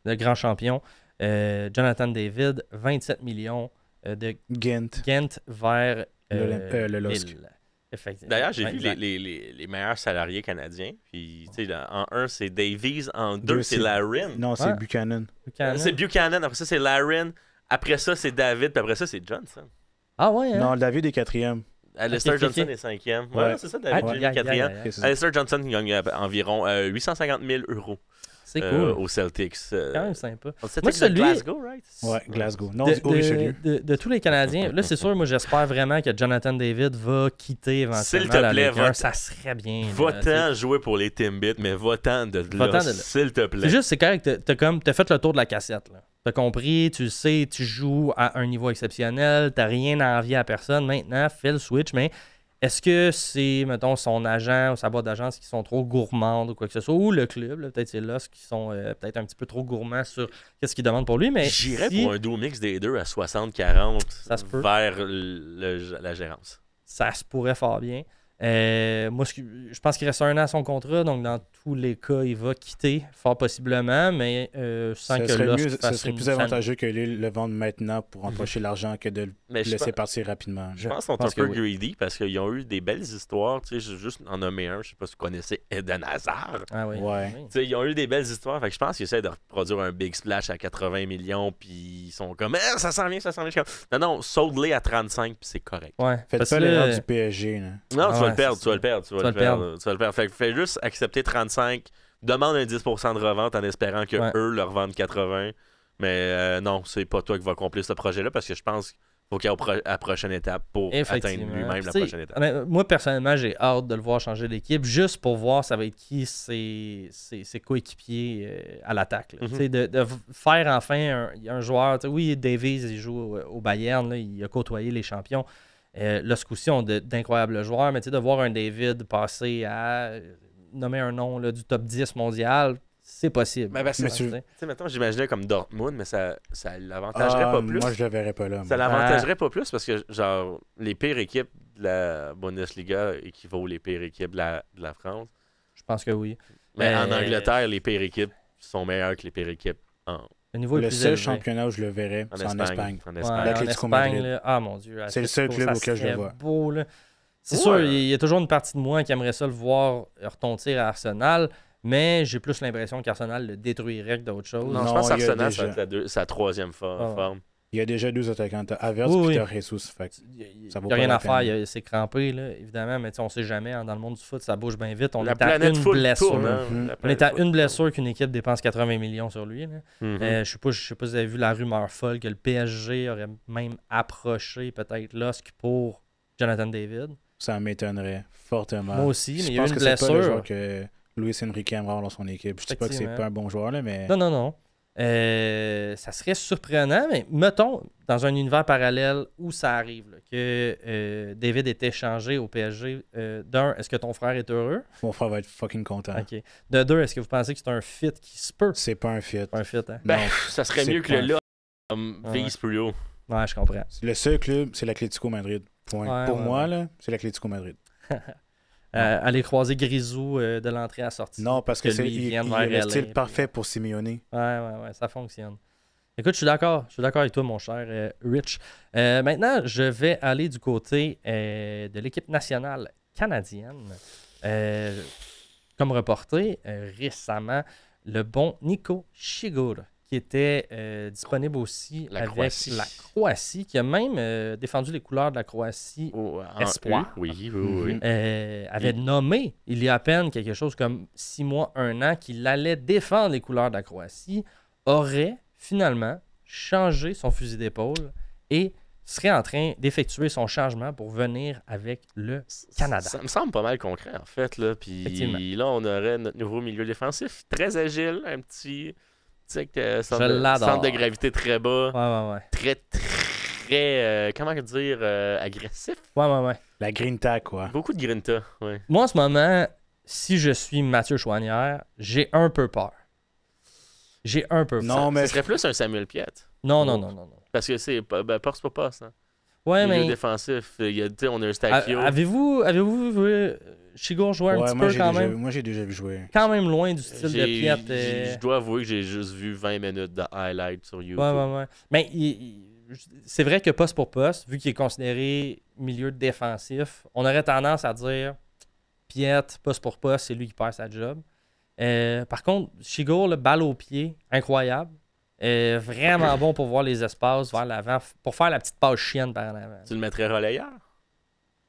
le grand champion, Jonathan David, 27 millions de Ghent. Ghent vers Le LOSC. Lille. Effectivement. D'ailleurs, j'ai vu Exact. les meilleurs salariés canadiens. Puis, tu sais, en un, c'est Davies. En Deux, deux, c'est c'est- Larin. Non, c'est Ouais. Buchanan. Buchanan. C'est Buchanan. Après ça, c'est Larin. Après ça, c'est David. Puis après ça, c'est Johnson. Ah ouais, hein? Non, David est quatrième. Alistair ok, Johnson ok. est cinquième. Ouais. Ouais, c'est ça, David. Aïe, J'ai aïe, mis aïe, quatrième. aïe, aïe. Ok, c'est ça. Alistair Johnson qui gagne environ 850 000 euros C'est cool. aux Celtics. Quand même sympa. Aux Celtics Moi, de celui- Glasgow, right? Ouais, Glasgow. Non, De, du Haut-Richelieu. de tous les Canadiens, là, c'est sûr, moi, j'espère vraiment que Jonathan David va quitter éventuellement S'il te la plaît, Ligue 1. va- Ça serait bien. là, Va-t'en jouer pour les Timbits, mais va-t'en de Va-t'en là, de là. s'il te plaît. C'est juste, c'est correct. T'as fait le tour de la cassette. Là. T'as compris, tu sais, tu joues à un niveau exceptionnel, t'as rien à envier à personne. Maintenant, fais le switch, mais est-ce que c'est, mettons, son agent ou sa boîte d'agence qui sont trop gourmandes ou quoi que ce soit, ou le club, là, peut-être c'est là, qui sont peut-être un petit peu trop gourmands sur qu'est-ce qu'ils demandent pour lui, mais J'irais si pour un duo mix des deux à 60-40 Ça se peut. vers la gérance. ça se pourrait fort bien. Moi, je pense qu'il reste 1 an à son contrat, donc dans tous les cas, il va quitter, fort possiblement, mais sans Ce que serait, Lost mieux, ce fasse serait une plus scène. avantageux que lui le vendre maintenant pour empocher l'argent que de le Mais je laisser pense- partir rapidement. Je pense qu'ils sont un pense que peu oui. greedy parce qu'ils ont eu des belles histoires. Tu sais, je vais juste en nommer un. Je sais pas si vous connaissez Eden Hazard. Ah oui. Ouais. Oui. Tu sais, ils ont eu des belles histoires. Fait que je pense qu'ils essaient de reproduire un big splash à 80 millions. Puis ils sont comme, ça s'en vient, ça s'en vient. Je suis comme, non, Sold-les à 35, puis c'est correct. Ouais. Faites Parce pas que l'erreur là, du PSG. Là. Non, Ah tu vas ouais, le perdre, c'est tu vas le perdre, tu vas le perdre. Tu vas le perdre. Fait que fais juste accepter 35, demande un 10% de revente en espérant que Ouais. eux leur vendent 80. Mais non, c'est pas toi qui vas accomplir ce projet-là parce que je pense faut qu'il aille à la prochaine étape pour atteindre lui-même la prochaine étape. Moi, personnellement, j'ai hâte de le voir changer d'équipe juste pour voir ça va être qui ses coéquipiers à l'attaque. De faire enfin un joueur. Oui, Davies, il joue au Bayern, là, il a côtoyé les champions. Là, ce coup-ci, on a d'incroyables joueurs, mais de voir un David passer à nommer un nom là, du top 10 mondial, c'est possible. Mais maintenant, j'imaginais comme Dortmund, mais ça l'avantagerait pas plus. Moi, je le verrais pas là. Ça l'avantagerait pas plus parce que, genre, les pires équipes de la Bundesliga équivaut les pires équipes de la France. Je pense que oui. Mais en Angleterre, les pires équipes sont meilleures que les pires équipes en... Le seul championnat où je le verrais, c'est en Espagne. En Espagne. L'Atlético Madrid. Là, ah mon Dieu. C'est le seul club auquel je le vois. Beau, là. C'est sûr, il y a toujours une partie de moi qui aimerait ça le voir retentir à Arsenal, mais j'ai plus l'impression qu'Arsenal le détruirait que d'autres choses. Non, je pense qu'Arsenal, ça va être sa troisième forme. Il y a déjà 2 attaquants. Havertz et Peter Jesus. Il n'y a rien à faire. C'est crampé, là, évidemment, mais on ne sait jamais. Dans le monde du foot, ça bouge bien vite. On est à une blessure. On est à une blessure qu'une équipe dépense 80 millions sur lui. Je ne sais pas si vous avez vu la rumeur folle que le PSG aurait même approché peut-être Lusk pour Jonathan David. Ça m'étonnerait fortement. Moi aussi, mais il y a eu une blessure. C'est pas le joueur que Luis Enrique aimerait avoir dans son équipe. Je ne dis pas que c'est pas un bon joueur, là, mais... Non. Ça serait surprenant, mais mettons, dans un univers parallèle où ça arrive, là, que David est échangé au PSG, d'un, est-ce que ton frère est heureux? Mon frère va être fucking content. OK. De deux, est-ce que vous pensez que c'est un fit qui se peut? C'est pas un fit. Pas un fit, hein? Ben, ça serait mieux que le là vise plus haut. Ouais, je comprends. Le seul club, c'est l'Atlético Madrid. Point. Pour moi, là, c'est l'Atlético Madrid. Aller croiser Grisou de l'entrée à la sortie. Non, parce que il y a le style parfait pour Simeone. Ouais, ça fonctionne. Écoute, je suis d'accord avec toi, mon cher Rich. Maintenant, je vais aller du côté de l'équipe nationale canadienne. Comme reporté récemment, le bon Nico Shigure, qui était disponible aussi avec la Croatie, qui a même défendu les couleurs de la Croatie espoir. Oui. Avait nommé, il y a à peine quelque chose comme 6 mois, 1 an, qu'il allait défendre les couleurs de la Croatie, aurait finalement changé son fusil d'épaule et serait en train d'effectuer son changement pour venir avec le Canada. Ça me semble pas mal concret, en fait. Là. Puis là, on aurait notre nouveau milieu défensif, très agile, un petit... Tu sais, centre de gravité très bas. Ouais. Très, comment dire, agressif. Ouais. La grinta, quoi. Beaucoup de grinta, ouais. Moi, en ce moment, si je suis Mathieu Chouanière, j'ai un peu peur. Non, mais... Ce serait plus un Samuel Piet. Non. Parce que c'est poste pas poste. Hein. Ouais, milieu mais... défensif, on a un Stachio. Avez-vous vu Shigure jouer un petit peu quand même? Moi, j'ai déjà vu jouer. Quand même loin du style de Piet. Je dois avouer que j'ai juste vu 20 minutes de highlight sur YouTube. Ouais. Mais c'est vrai que poste pour poste, vu qu'il est considéré milieu défensif, on aurait tendance à dire Piet, poste pour poste, c'est lui qui perd sa job. Par contre, Shigure, le balle au pied, incroyable. Vraiment bon pour voir les espaces vers l'avant, pour faire la petite passe chienne par en avant. Tu le mettrais relayeur?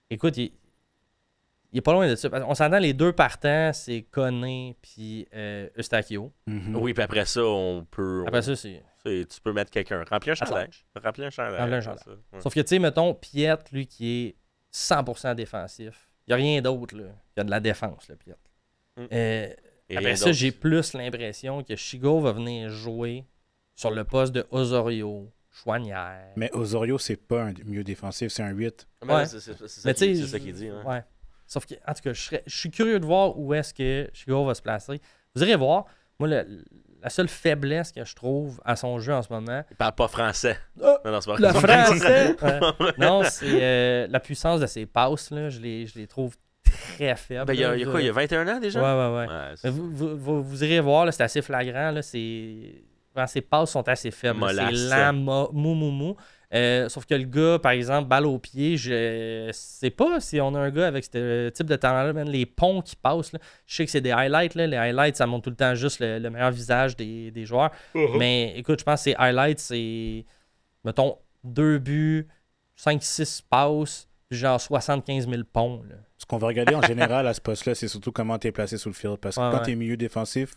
Écoute, il est pas loin de ça. On s'entend, les deux partants, c'est Koné puis Eustachio. Oui, puis après ça, on peut... Après ça, c'est... Tu peux mettre quelqu'un. Remplir un chandail. Sauf que, tu sais, mettons, Piet, lui, qui est 100% défensif. Il n'y a rien d'autre, là. Il y a de la défense, le Piet. Après ça, j'ai plus l'impression que Shigure va venir jouer sur le poste de Osorio, Chouanière. Mais Osorio, c'est pas un milieu défensif, c'est un 8. Ouais. C'est ça qu'il dit. Hein. Ouais. Sauf que, en tout cas, je suis curieux de voir où est-ce que Shigure va se placer. Vous irez voir, moi, la seule faiblesse que je trouve à son jeu en ce moment... Il parle pas français. Non, c'est pas le français! Non, c'est la puissance de ses passes, là, je les trouve très faibles. Il y a quoi, il y a 21 ans déjà? Ouais. Mais vous irez voir, là, c'est assez flagrant, là, ses passes sont assez faibles. C'est lent, mou. Sauf que le gars, par exemple, balle au pied, je sais pas si on a un gars avec ce type de talent-là, les ponts qui passent. Là. Je sais que c'est des highlights. Là. Les highlights, ça montre tout le temps juste le meilleur visage des joueurs. Mais écoute, je pense que ces highlights, c'est, mettons, 2 buts, 5-6 passes, puis genre 75 000 ponts. Là. Ce qu'on va regarder en général à ce poste-là, c'est surtout comment tu es placé sur le field. Parce que quand tu es milieu défensif,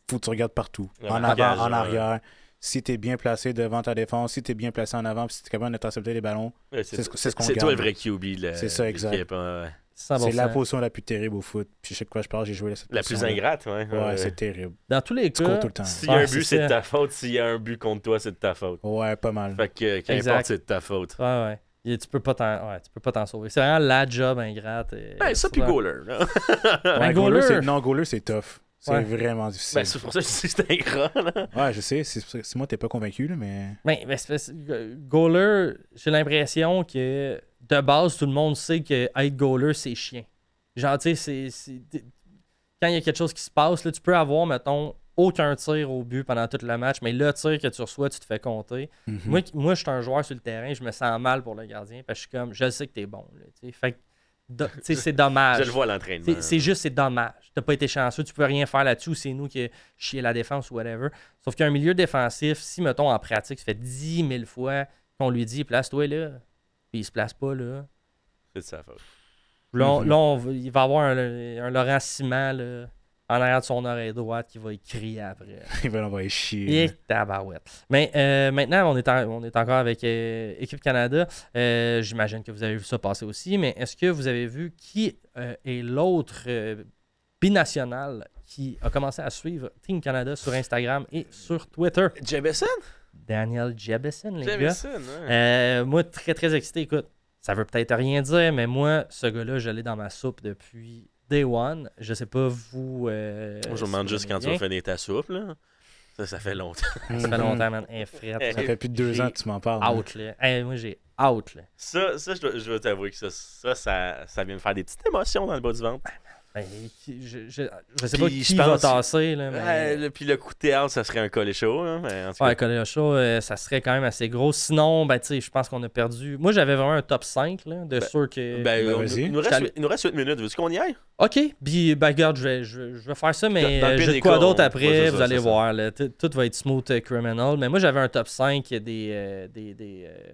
faut que tu regardes partout. En avant, en arrière. si tu es bien placé devant ta défense, si tu es bien placé en avant, puis si tu es capable d'intercepter les ballons, Ouais, c'est ce qu'on c'est garde. toi le vrai QB. C'est ça, exact. l'équipe, ouais. 100%. C'est la position la plus terrible au foot. Puis je sais de quoi je parle, j'ai joué cette La plus position-là. ingrate, ouais. Ouais, c'est terrible. Dans tous les Tu cours cas, tout le temps. S'il y a un Ouais, but, c'est c'est de ça. ta faute. S'il y a un but contre toi, c'est de ta faute. Ouais, pas mal. Fait que qu'importe, Exact. c'est de ta faute. ouais. Et tu peux pas t'en sauver. C'est vraiment la job ingrate. Ben, ça, puis souvent. goaler. Là. Ouais, goaler. Goaler, c'est tough. C'est Ouais. vraiment difficile. Ben, c'est pour ça que je dis que c'est ingrat. Là. Ouais, je sais. C'est moi, t'es pas convaincu, là, mais. Goaler, j'ai l'impression que de base, tout le monde sait que être goaler, c'est chiant. Genre, tu sais, quand il y a quelque chose qui se passe, là, tu peux avoir, mettons, aucun tir au but pendant tout le match, mais le tir que tu reçois, tu te fais compter. Mhm. Moi, je suis un joueur sur le terrain, je me sens mal pour le gardien, parce que je suis comme, je sais que t'es bon. Là, tu sais. Fait que, tu sais, c'est dommage. Je le vois à l'entraînement. C'est dommage. T'as pas été chanceux, tu peux rien faire là-dessus, c'est nous qui chier la défense ou whatever. Sauf qu'un milieu défensif, si, mettons, en pratique, ça fait 10 000 fois qu'on lui dit, place-toi là, puis il se place pas là. C'est de sa faute. Là, il va avoir un Laurent Ciment là, en arrière de son oreille droite qui va y crier après. Il va l'envoyer chier. Et tabarouette. Mais maintenant, on est encore avec Équipe Canada. J'imagine que vous avez vu ça passer aussi, mais est-ce que vous avez vu qui est l'autre binational qui a commencé à suivre Team Canada sur Instagram et sur Twitter? Jebison? Daniel Jebison, les gars. Jebison, ouais. Moi, très, très excité. Écoute, ça veut peut-être rien dire, mais moi, ce gars-là, je l'ai dans ma soupe depuis Day One. Je sais pas, vous... Moi, je me si demande vous juste quand tu aimez vas finir ta soupe, là. Ça fait longtemps. bien. Ça fait longtemps, man. Frette. Ça fait plus de 2 ans que tu m'en parles. hein. Out, là. Moi, j'ai out, là. Ça je dois t'avouer que ça vient me faire des petites émotions dans le bas du ventre. Ben, je sais pas Puis, qui je va pense- tasser, là, mais... Puis le coup de théâtre, ça serait un collet chaud. Hein, mais en tout cas, Ouais, Colin Show, ça serait quand même assez gros. Sinon, ben, tu sais, je pense qu'on a perdu... Moi, j'avais vraiment un top 5, là, de ceux que... vas-y. il nous reste 8 minutes. Veux-tu qu'on y aille? OK, puis ben, regarde, je vais faire ça, mais Dans le pire j'ai des de quoi cas, d'autre ouais, après, c'est ça, vous allez c'est ça. voir. Là. Tout va être smooth criminal. Mais moi, j'avais un top 5 des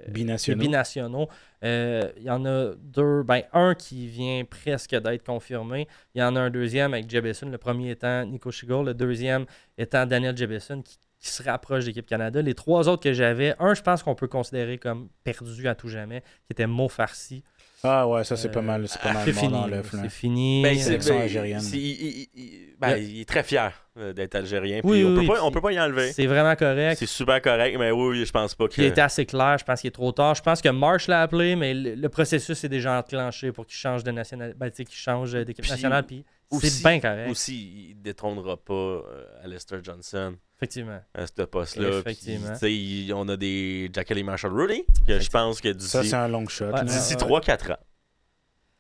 Binationaux. binationaux. Il y en a deux, ben un qui vient presque d'être confirmé. Il y en a un deuxième avec Jebison, le premier étant Nico Shigal, le deuxième étant Daniel Jebison qui se rapproche de l'équipe Canada. Les trois autres que j'avais, un, je pense qu'on peut considérer comme perdu à tout jamais, qui était Mo Farsi. Ah ouais, ça c'est pas mal. C'est pas mal C'est mort fini. dans là. l'œuf. là. C'est fini. Ben, sélection algérienne. Il est très fier d'être algérien. Oui, Puis oui, on peut pas y enlever. C'est vraiment correct. C'est super correct, mais oui, je pense pas que. Puis il était assez clair, je pense qu'il est trop tard. Je pense que Marsh l'a appelé, mais le processus est déjà enclenché pour qu'il change de nationalité, ben, tu sais, qu'il change d'équipe Puis nationale, puis aussi- c'est bien correct. Aussi, il détrônera pas Alistair Johnson Effectivement. à ce poste-là. Puis, Effectivement. tu sais, on a des Jackie Marshall Rudy, que je pense que Ça, d'ici c'est un long shot. Ouais, d'ici 3-4 ans.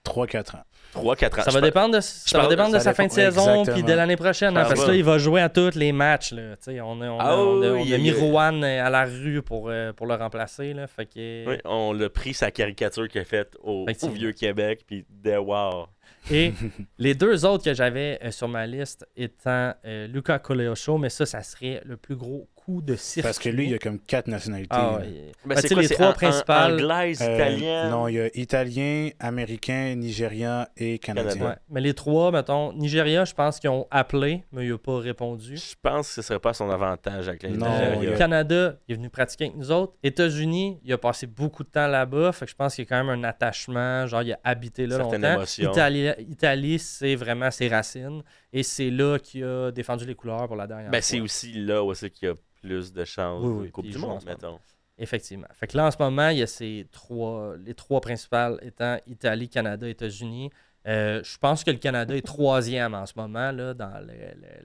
3-4 ans. 3-4 ans. Ça va dépendre de pense- sa fin de saison, puis de l'année prochaine, hein, Ça parce que va. là, il va jouer à tous les matchs. Là. Tu sais, on a oui, mis Rouen à la rue pour le remplacer. Là, fait que... Oui, on l'a pris sa caricature qu'il a faite au Effectivement. Vieux-Québec, puis wow. Et les deux autres que j'avais sur ma liste étant Luca Coleocho, mais ça serait le plus gros coup de circuit. Parce que lui, il y a comme 4 nationalités. Ah, là. ouais. Ben, Ben, tu sais, les trois principales. Anglaise, Euh, italienne. Non, il y a italien, américain, nigérien et canadien. Canadien. Ouais. Mais les trois, mettons, Nigeria, je pense qu'ils ont appelé, mais il n'a pas répondu. Je pense que ce serait pas son avantage avec les Non, Nigériens. il Canada, il est venu pratiquer avec nous autres. États-Unis, il a passé beaucoup de temps là-bas. Fait que je pense qu'il y a quand même un attachement. Genre, il a habité là Certaines longtemps. émotions. Italie, c'est vraiment ses racines. Et c'est là qu'il a défendu les couleurs pour la dernière Ben, fois. c'est aussi là où c'est qu'il y a plus de chances Oui, oui, de Coupe puis du il joue en Monde, ce moment. mettons. Effectivement. Fait que là, en ce moment, il y a les trois principales étant Italie, Canada, États-Unis. Je pense que le Canada est troisième en ce moment là, dans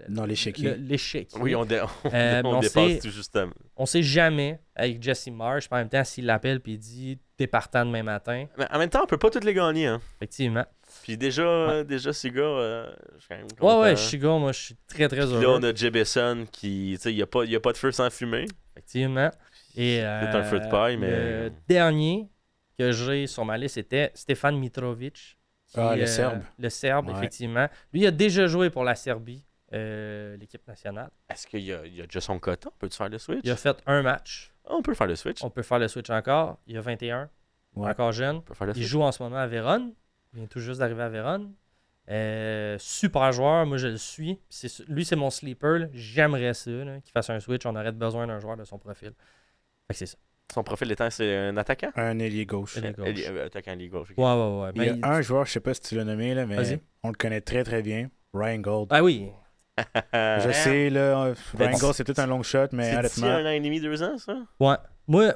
Dans l'échiquier. Oui, l'échiquier. on, on dépasse sait- tout justement. On sait jamais avec Jesse Marsh. En même temps, s'il l'appelle et il dit t'es partant demain matin, Mais en même temps, on peut pas toutes les gagner. Hein. effectivement. Puis déjà, ces gars, je suis quand même Ouais, content. ouais, Chico, moi, je suis très, très Puis heureux. là, on a Jebison qui, tu sais, il n'y a pas de feu sans fumée. Effectivement. Et, C'est un feu de paille, mais. Le dernier que j'ai sur ma liste, c'était Stefan Mitrovic. Le Serbe. Le Serbe, Ouais. effectivement. Lui, il a déjà joué pour la Serbie, l'équipe nationale. Est-ce qu'il y a déjà son quota? Peux-tu faire le switch? Il a fait un match. Ah, on peut faire le switch. On peut faire le switch encore. Il a 21. Ouais. Encore jeune. On peut faire le Il switch. joue en ce moment à Vérone. Il vient tout juste d'arriver à Vérone. Super joueur, moi je le suis. Lui, c'est mon sleeper. Là. J'aimerais ça, là, qu'il fasse un switch. On aurait besoin d'un joueur de son profil. Fait que c'est ça. Son profil étant, c'est un attaquant? Un ailier gauche. Ailier gauche. Attaquant ailier gauche. Ok. Ouais. Il y a un joueur, je sais pas si tu l'as nommé, là, mais Vas-y. on le connaît très très bien. Ryan Gold. Ah oui. Je sais, là, Ryan Mais Gold, c'est tout un long shot, mais C'est d'ici honnêtement. 1 an et demi, 2 ans, ça? Ouais. Moi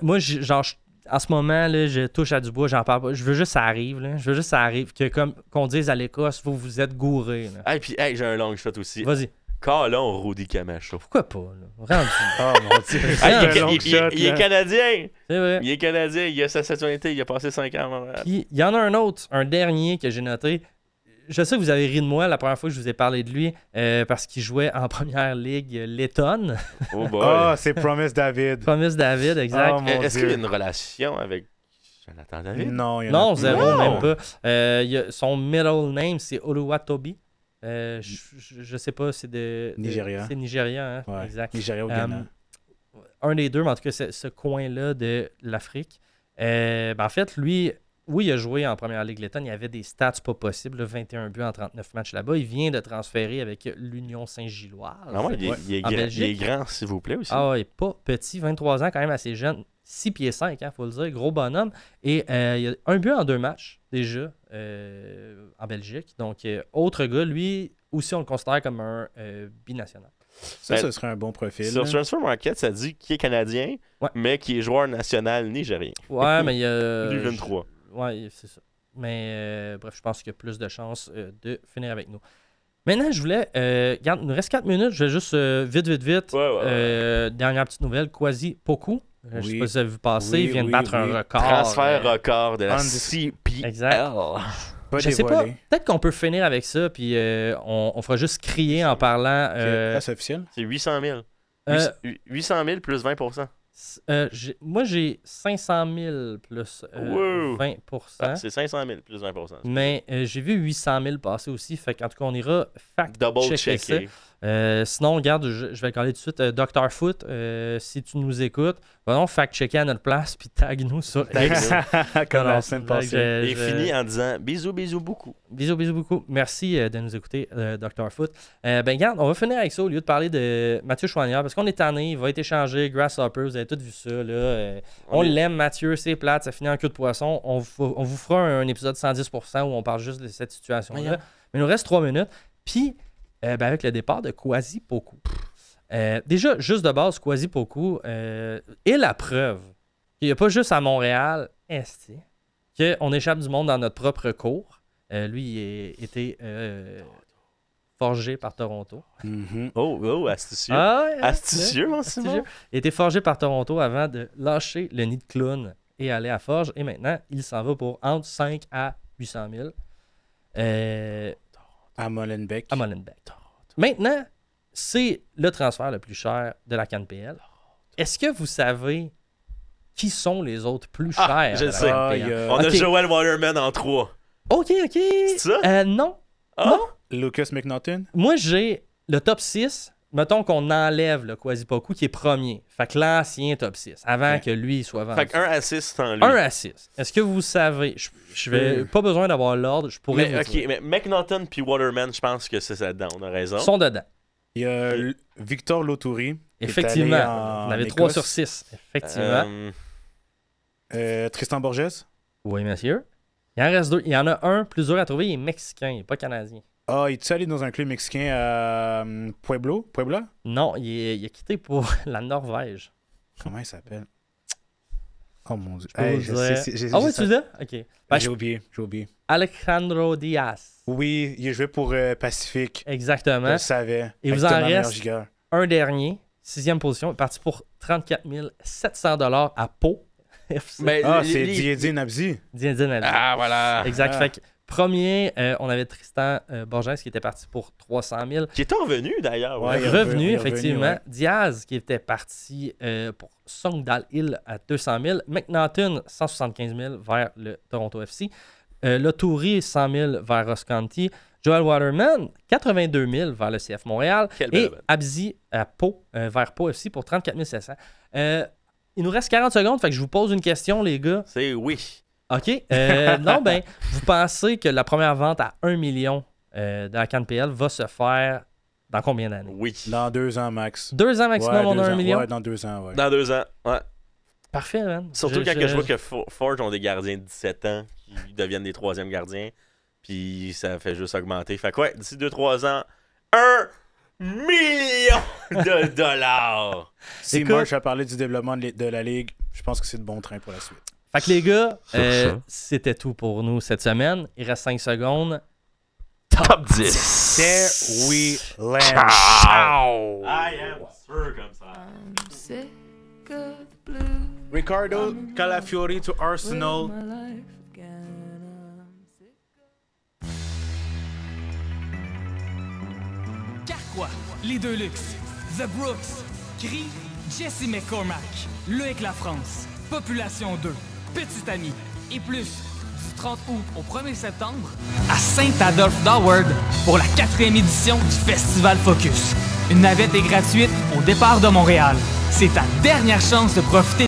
en ce moment, là, je touche à du bois, j'en parle pas. Je veux juste que ça arrive. Là. Je veux juste que ça arrive. Qu'on dise à l'Écosse, vous êtes gourés. Ah, et puis, hey, j'ai un long shot aussi. Vas-y. Calon Rudy Camacho. Pourquoi pas? Là? Rendu. Oh mon dieu. Hey, C'est un il, long il- shot, il est là. Canadien! C'est vrai. Il est Canadien, il a sa citoyenneté, il a passé 5 ans à Montréal. Puis, il y en a un autre, un dernier que j'ai noté. Je sais que vous avez ri de moi la première fois que je vous ai parlé de lui parce qu'il jouait en première ligue lettonne. Oh boy. Ah, c'est Promise David. Promise David, exact. Oh, mon Est-ce Dieu. qu'il y a une relation avec Jonathan David? Non, il y en a Non, plus. zéro, Non. même pas. Son middle name, c'est Oluwatobi. Je sais pas, c'est de... Nigeria. C'est Nigeria, hein? Ouais. Exact. Nigeria au Ghana. Un des deux, mais en tout cas, ce coin-là de l'Afrique. En fait, lui, oui, il a joué en première ligue lettonne. Il avait des stats pas possibles, là, 21 buts en 39 matchs là-bas. Il vient de transférer avec l'Union Saint-Gilloise. Ah ouais, il est En grand, Belgique. il est grand, s'il vous plaît, aussi. Ah ouais, pas petit, 23 ans, quand même assez jeune. 6 pieds 5, il faut le dire, gros bonhomme. Et il y a un but en 2 matchs, déjà, en Belgique. Donc, autre gars, lui aussi, on le considère comme un binational. Ça, Ben, ce serait un bon profil. Sur là. Transfer Market, ça dit qu'il est Canadien, Ouais. mais qu'il est joueur national nigérien. Ouais, mais il y a... Lui, 23. Ouais, c'est ça. Mais bref, je pense qu'il y a plus de chances de finir avec nous. Maintenant, je voulais... regarde, il nous reste 4 minutes. Je vais juste vite. Ouais. Dernière petite nouvelle. Kwasi Poku. Je sais Oui. pas si vous avez vu passer. Oui, il vient de oui, battre oui. un record. Transfert record de la Undis- CPL. Exact. Pas Je sais pas. dévoilé. Peut-être qu'on peut finir avec ça. Puis on fera juste crier en parlant... Ah, c'est officiel? C'est 800 000. euh, 800 000 plus 20%. moi, j'ai 500 000 plus Wow. 20%. Ah, c'est 500 000 plus 20%. Mais j'ai vu 800 000 passer aussi. Fait qu'en tout cas, on ira Double fact-checker ça. checker. Sinon, regarde, je vais le caler tout de suite. Dr. Foot, si tu nous écoutes, va donc fact-checker à notre place puis tag-nous sur X. Comme Alors, la semaine c'est passée. vrai que Et fini en disant bisous beaucoup. Bisous beaucoup. Merci de nous écouter, Dr. Foot. Regarde, on va finir avec ça au lieu de parler de Mathieu Chouanière parce qu'on est tanné, il va être échangé, Grasshopper, vous avez tous vu ça. Là, on est- l'aime, Mathieu, c'est plate, ça finit en queue de poisson. On vous fera un épisode 110% où on parle juste de cette situation-là. Voyons. Mais il nous reste 3 minutes. Puis, avec le départ de Kwasi Poku. Déjà, juste de base, Kwasi Poku est la preuve qu'il n'y a pas juste à Montréal, qu'on échappe du monde dans notre propre cours. Lui, il a été forgé par Toronto. Mhm. Oh, astucieux. Ouais, Astucieux, mon astucieux. Simon. Il a été forgé par Toronto avant de lâcher le nid de clown et aller à Forge. Et maintenant, il s'en va pour entre 5 à 800 000 À Molenbeek. à Molenbeek. Maintenant, c'est le transfert le plus cher de la CanPL. Est-ce que vous savez qui sont les autres plus chers Ah, je de le la sais. Ah, CanPL? il y a On a Ok. Joel Waterman en 3. OK. C'est ça? Non. Ah? Non. Lucas McNaughton. Moi, j'ai le top 6. Mettons qu'on enlève le Kwasi Poku qui est premier. Fait que l'ancien top 6, avant Ouais. que lui soit vendu. Fait que 1 à 6, c'est en lui. 1 à 6. Est-ce que vous savez... Je vais pas besoin d'avoir l'ordre. Je pourrais Mais, vous dire. mais McNaughton puis Waterman, je pense que c'est ça dedans. On a raison. Ils sont dedans. Il y a Victor Lautouri. qui est Effectivement. allé en On avait 3 Écosse. sur 6. Effectivement. Tristan Borges. Oui, monsieur. Il en reste 2. Il y en a un plus dur à trouver. Il est mexicain. Il n'est pas canadien. Ah, il est allé dans un club mexicain à Puebla? Non, il a quitté pour la Norvège. Comment il s'appelle? Oh mon dieu. Je peux vous je dire. sais, Ah oui, tu le dis? OK. Ben, J'ai oublié. Alejandro Diaz. Oui, il a joué pour Pacifique. Je Exactement. le savais. Et vous Avec en Thomas reste- Meyer-Giguère. Un dernier, 6e position, est parti pour 34 700 $ à Pau. FC. Mais Ah, les- c'est les- Didier Nabzi. Diendine a dit. Ah, voilà. Exact. Ah. Fait que premier, on avait Tristan Borges qui était parti pour 300 000. Qui est revenu d'ailleurs. Ouais, il est Revenu, il est effectivement. revenu, ouais. Diaz qui était parti pour Songdal Hill à 200 000. McNaughton, 175 000 vers le Toronto FC. Lautouri, 100 000 vers Ross County. Joel Waterman, 82 000 vers le CF Montréal. Quelle belle Et bête. Abzi à Pau, vers Pau FC pour 34 700. Il nous reste 40 secondes, fait que je vous pose une question, les gars. C'est oui. OK. Non, ben, vous pensez que la première vente à 1 million de la CanPL va se faire dans combien d'années? Oui. Dans 2 ans max. 2 ans maximum, Ouais, on a 2 1 ans. million? Ouais, dans 2 ans, ouais. Dans 2 ans, ouais. Parfait, man. Surtout quand je vois que Forge ont des gardiens de 17 ans qui deviennent des 3e gardiens. Puis ça fait juste augmenter. Fait que ouais, d'ici 2-3 ans, 1 million de dollars! Si Écoute- Marsh a parlé du développement de la Ligue, je pense que c'est de bon train pour la suite. Fait que les gars, Sur ça. c'était tout pour nous cette semaine. Il reste 5 secondes. Top 10! There we land. Ciao! I am sûr comme ça. I'm sick of the blue. Ricardo Calafiori to Arsenal. My life again. I'm sick. Carquois, les deux luxe, The Brooks, Cri, Jesse McCormack, Loïc La France, Population 2, Petit Ami et plus du 30 août au 1er septembre à Saint-Adolphe d'Howard pour la 4e édition du Festival Focus. Une navette est gratuite au départ de Montréal. C'est ta dernière chance de profiter